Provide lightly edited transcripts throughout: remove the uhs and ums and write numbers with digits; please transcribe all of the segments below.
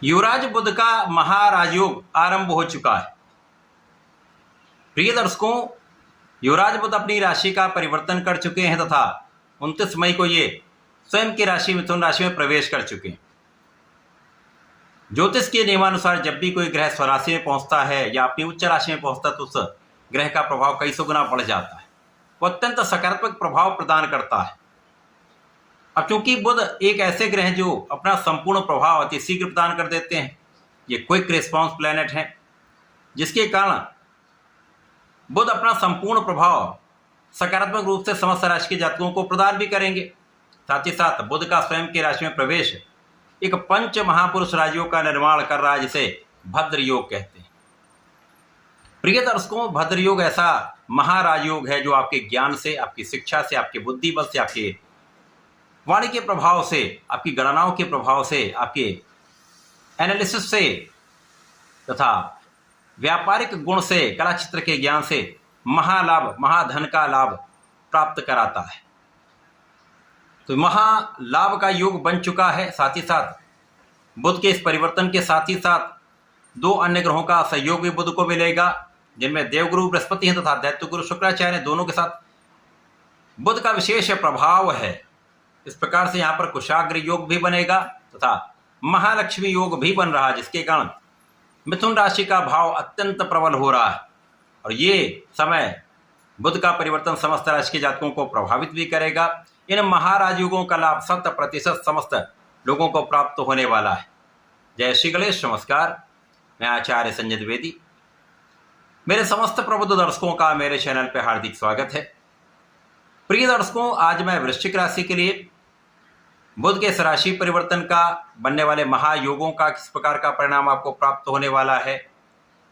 युवराज बुध का महाराजयोग आरंभ हो चुका है। प्रिय दर्शकों, युवराज बुध अपनी राशि का परिवर्तन कर चुके हैं तथा 29 मई को ये स्वयं की राशि मिथुन राशि में प्रवेश कर चुके हैं। ज्योतिष के नियमानुसार जब भी कोई ग्रह स्वराशि में पहुंचता है या अपनी उच्च राशि में पहुंचता है तो उस ग्रह का प्रभाव कई सौ गुना बढ़ जाता है। वो अत्यंत सकारात्मक प्रभाव प्रदान करता है। अब चूंकि बुध एक ऐसे ग्रह जो अपना संपूर्ण प्रभाव अति शीघ्र प्रदान कर देते हैं, ये क्विक रिस्पॉन्स प्लैनेट है, जिसके कारण बुध अपना संपूर्ण प्रभाव सकारात्मक रूप से समस्त राशि के जातकों को प्रदान भी करेंगे। साथ ही साथ बुध का स्वयं की राशि में प्रवेश एक पंच महापुरुष राजयोग का निर्माण कर रहा है, जिसे भद्र योग कहते हैं। प्रिय दर्शकों, भद्र योग ऐसा महाराजयोग है जो आपके ज्ञान से, आपकी शिक्षा से, आपके बुद्धि बल से, आपके वाणी के प्रभाव से, आपकी गणनाओं के प्रभाव से, आपके एनालिसिस से तथा व्यापारिक गुण से, कला क्षेत्र के ज्ञान से महालाभ, महाधन का लाभ प्राप्त कराता है। तो महालाभ का योग बन चुका है। साथ ही साथ बुध के इस परिवर्तन के साथ ही साथ दो अन्य ग्रहों का सहयोग भी बुध को मिलेगा, जिनमें देवगुरु बृहस्पति हैं तथा दैत्यगुरु शुक्राचार्य, दोनों के साथ बुध का विशेष प्रभाव है। इस प्रकार से यहाँ पर कुशाग्र योग भी बनेगा तथा महालक्ष्मी योग भी बन रहा है, जिसके कारण मिथुन राशि का भाव अत्यंत प्रबल हो रहा है। और ये समय बुध का परिवर्तन समस्त राशि के जातकों को प्रभावित भी करेगा। इन महाराजयोगों का लाभ 100% समस्त लोगों को प्राप्त होने वाला है। जय श्री गणेश। नमस्कार, मैं आचार्य संजय द्विवेदी। मेरे समस्त प्रबुद्ध दर्शकों का मेरे चैनल पर हार्दिक स्वागत है। प्रिय दर्शकों, आज मैं वृश्चिक राशि के लिए बुध के इस राशि परिवर्तन का बनने वाले महायोगों का किस प्रकार का परिणाम आपको प्राप्त होने वाला है,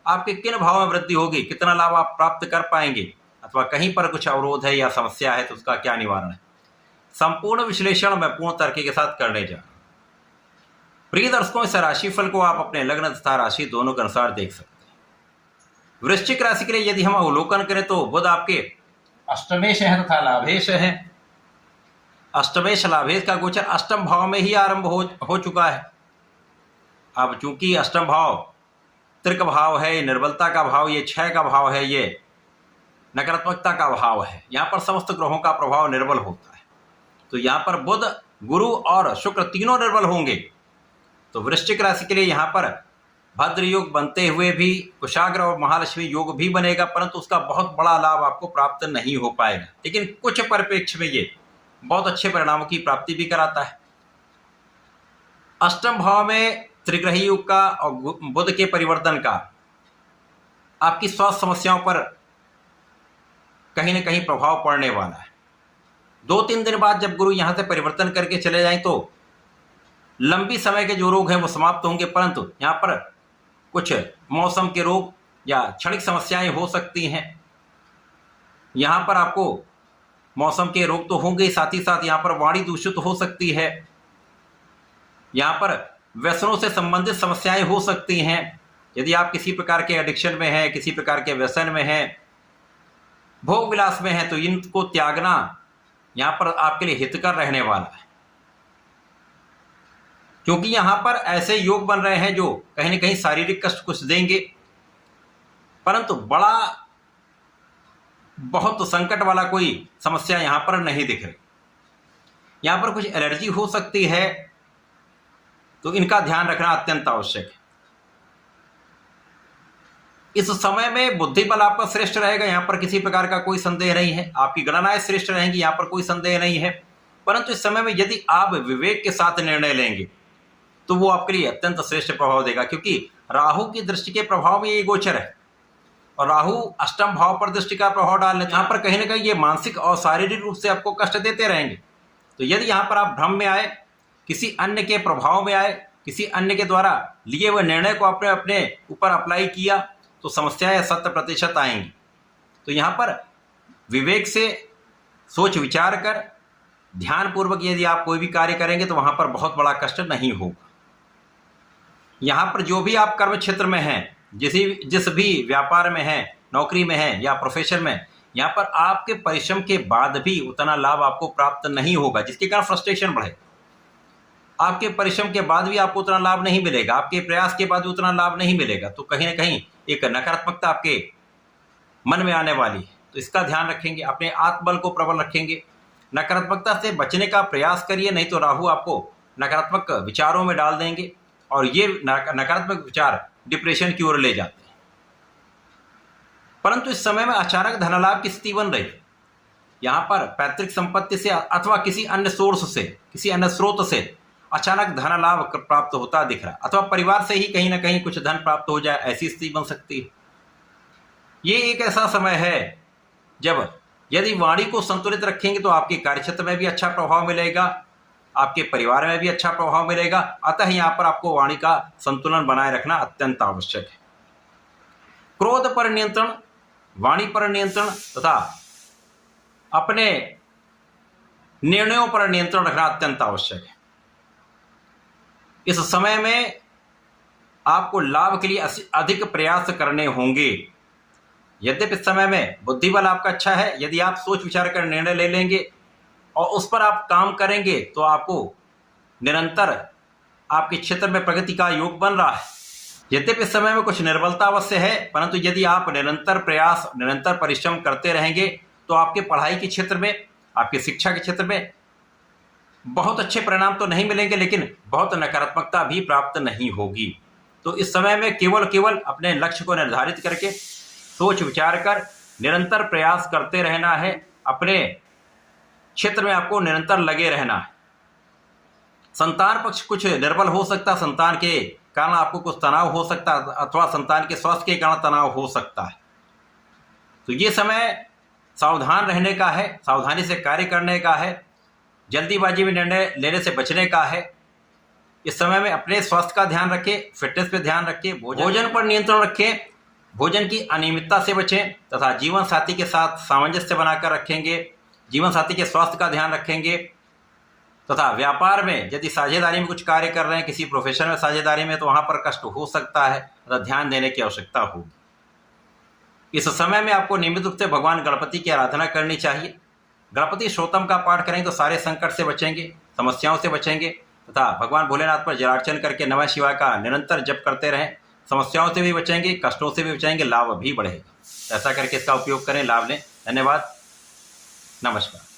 आपके किन भाव में वृद्धि होगी, कितना लाभ आप प्राप्त कर पाएंगे, अथवा कहीं पर कुछ अवरोध है या समस्या है तो उसका क्या निवारण है, संपूर्ण विश्लेषण मैं पूर्ण तरीके के साथ करने जा रहा हूं। प्रिय दर्शकों, इस राशिफल को आप अपने लग्न तथा राशि दोनों के अनुसार देख सकते हैं। वृश्चिक राशि के लिए यदि हम अवलोकन करें तो बुध आपके अष्टमेश है तथा लाभेश है। अष्टमेश लाभेश का गोचर अष्टम भाव में ही आरंभ हो चुका है। अब चूंकि अष्टम भाव त्रिक भाव है, निर्बलता का भाव, ये क्षय का भाव है, ये नकारात्मकता का भाव है। यहाँ पर समस्त ग्रहों का प्रभाव निर्बल होता है। तो यहाँ पर बुध, गुरु और शुक्र तीनों निर्बल होंगे। तो वृश्चिक राशि के लिए यहाँ पर भद्र योग बनते हुए भी कुशाग्र और महालक्ष्मी योग भी बनेगा, परंतु उसका बहुत बड़ा लाभ आपको प्राप्त नहीं हो पाएगा। लेकिन कुछ परिप्रेक्ष्य में ये बहुत अच्छे परिणामों की प्राप्ति भी कराता है। अष्टम भाव में त्रिग्रही योग का और बुध के परिवर्तन का आपकी स्वास्थ्य समस्याओं पर कहीं न कहीं प्रभाव पड़ने वाला है। 2-3 दिन बाद जब गुरु यहां से परिवर्तन करके चले जाएं तो लंबी समय के जो रोग हैं वो समाप्त होंगे, परंतु यहां पर कुछ मौसम के रोग या क्षणिक समस्याएं हो सकती हैं। यहां पर आपको मौसम के रोग तो होंगे, साथ ही साथ यहाँ पर वाणी दूषित हो सकती है। यहाँ पर व्यसनों से संबंधित समस्याएं हो सकती हैं। यदि आप किसी प्रकार के एडिक्शन में हैं, किसी प्रकार के व्यसन में हैं, भोग विलास में हैं, तो इनको त्यागना यहाँ पर आपके लिए हितकर रहने वाला है। क्योंकि यहाँ पर ऐसे योग बन रहे हैं जो कहीं न कहीं शारीरिक कष्ट कुछ देंगे, परंतु बड़ा बहुत संकट वाला कोई समस्या यहां पर नहीं दिख रही। यहां पर कुछ एलर्जी हो सकती है, तो इनका ध्यान रखना अत्यंत आवश्यक है। इस समय में बुद्धि बल आपका श्रेष्ठ रहेगा, यहां पर किसी प्रकार का कोई संदेह नहीं है। आपकी गणनाएं श्रेष्ठ रहेंगी, यहां पर कोई संदेह नहीं है। परंतु इस समय में यदि आप विवेक के साथ निर्णय लेंगे तो वो आपके लिए अत्यंत श्रेष्ठ प्रभाव देगा, क्योंकि राहु की दृष्टि के प्रभाव में ये गोचर है और राहु अष्टम भाव पर दृष्टि का प्रभाव डालने, यहाँ पर कहीं ना कहीं ये मानसिक और शारीरिक रूप से आपको कष्ट देते रहेंगे। तो यदि यहाँ पर आप भ्रम में आए, किसी अन्य के प्रभाव में आए, किसी अन्य के द्वारा लिए हुए निर्णय को आपने अपने ऊपर अप्लाई किया तो समस्याएं 100% आएंगी। तो यहाँ पर विवेक से सोच विचार कर ध्यानपूर्वक यदि आप कोई भी कार्य करेंगे तो वहाँ पर बहुत बड़ा कष्ट नहीं होगा। यहाँ पर जो भी आप कर्म क्षेत्र में हैं, जिस भी व्यापार में है, नौकरी में है या प्रोफेशन में, यहाँ पर आपके परिश्रम के बाद भी उतना लाभ आपको प्राप्त नहीं होगा, जिसके कारण फ्रस्ट्रेशन बढ़े। आपके परिश्रम के बाद भी आपको उतना लाभ नहीं मिलेगा, आपके प्रयास के बाद भी उतना लाभ नहीं मिलेगा। तो कहीं ना कहीं एक नकारात्मकता आपके मन में आने वाली है। तो इसका ध्यान रखेंगे, अपने आत्मबल को प्रबल रखेंगे, नकारात्मकता से बचने का प्रयास करिए, नहीं तो राहु आपको नकारात्मक विचारों में डाल देंगे और ये नकारात्मक विचार डिप्रेशन की ओर ले जाते हैं। परंतु इस समय में अचानक धनलाभ की स्थिति बन रही है। यहाँ पर पैतृक संपत्ति से अथवा किसी अन्य सोर्स से, किसी अन्य स्रोत से अचानक धन लाभ प्राप्त होता दिख रहा है, अथवा परिवार से ही कहीं ना कहीं कुछ धन प्राप्त हो जाए, ऐसी स्थिति बन सकती है। ये एक ऐसा समय है जब यदि वाणी को संतुलित रखेंगे तो आपके कार्यक्षेत्र में भी अच्छा प्रभाव मिलेगा, आपके परिवार में भी अच्छा प्रभाव मिलेगा। अतः यहाँ पर आपको वाणी का संतुलन बनाए रखना अत्यंत आवश्यक है। क्रोध पर नियंत्रण, वाणी पर नियंत्रण तथा अपने निर्णयों पर नियंत्रण रखना अत्यंत आवश्यक है। इस समय में आपको लाभ के लिए अधिक प्रयास करने होंगे। यद्यपि इस समय में बुद्धि बल आपका अच्छा है, यदि आप सोच विचार कर निर्णय ले लेंगे और उस पर आप काम करेंगे तो आपको निरंतर आपके क्षेत्र में प्रगति का योग बन रहा है। यद्यपि इस समय में कुछ निर्बलता अवश्य है, परंतु यदि आप निरंतर प्रयास, निरंतर परिश्रम करते रहेंगे तो आपके पढ़ाई के क्षेत्र में, आपके शिक्षा के क्षेत्र में बहुत अच्छे परिणाम तो नहीं मिलेंगे, लेकिन बहुत नकारात्मकता भी प्राप्त नहीं होगी। तो इस समय में केवल अपने लक्ष्य को निर्धारित करके सोच विचार कर निरंतर प्रयास करते रहना है। अपने क्षेत्र में आपको निरंतर लगे रहना है। संतान पक्ष कुछ निर्बल हो सकता, संतान के कारण आपको कुछ तनाव हो सकता, अथवा संतान के स्वास्थ्य के कारण तनाव हो सकता है। तो ये समय सावधान रहने का है, सावधानी से कार्य करने का है, जल्दीबाजी में निर्णय लेने से बचने का है। इस समय में अपने स्वास्थ्य का ध्यान रखें, फिटनेस पे ध्यान रखें, भोजन पर नियंत्रण रखें, भोजन की अनियमितता से बचें तथा जीवन साथी के साथ सामंजस्य बनाकर रखेंगे, जीवन साथी के स्वास्थ्य का ध्यान रखेंगे तथा व्यापार में यदि साझेदारी में कुछ कार्य कर रहे हैं, किसी प्रोफेशन में साझेदारी में, तो वहाँ पर कष्ट हो सकता है तथा ध्यान देने की आवश्यकता होगी। इस समय में आपको नियमित रूप से भगवान गणपति की आराधना करनी चाहिए। गणपति स्तोत्रम का पाठ करेंगे तो सारे संकट से बचेंगे, समस्याओं से बचेंगे तथा भगवान भोलेनाथ पर जलार्चन करके नमः शिवाय का निरंतर जप करते रहें। समस्याओं से भी बचेंगे, कष्टों से भी बचेंगे, लाभ भी बढ़ेगा। ऐसा करके इसका उपयोग करें, लाभ लें। धन्यवाद, नमस्कार।